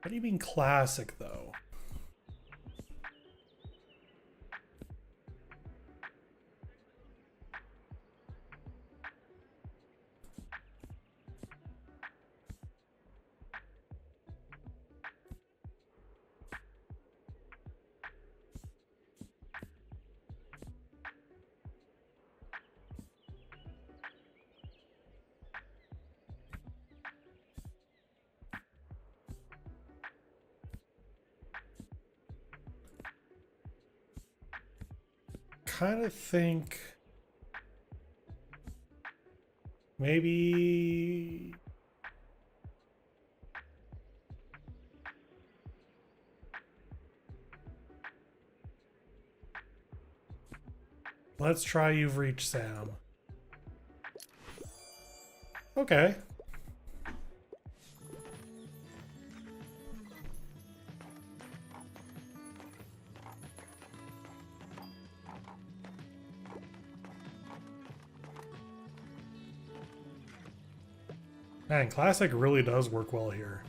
What do you mean classic, though? kind of think maybe let's try You've Reached Sam. Okay. Man, Classic really does work well here.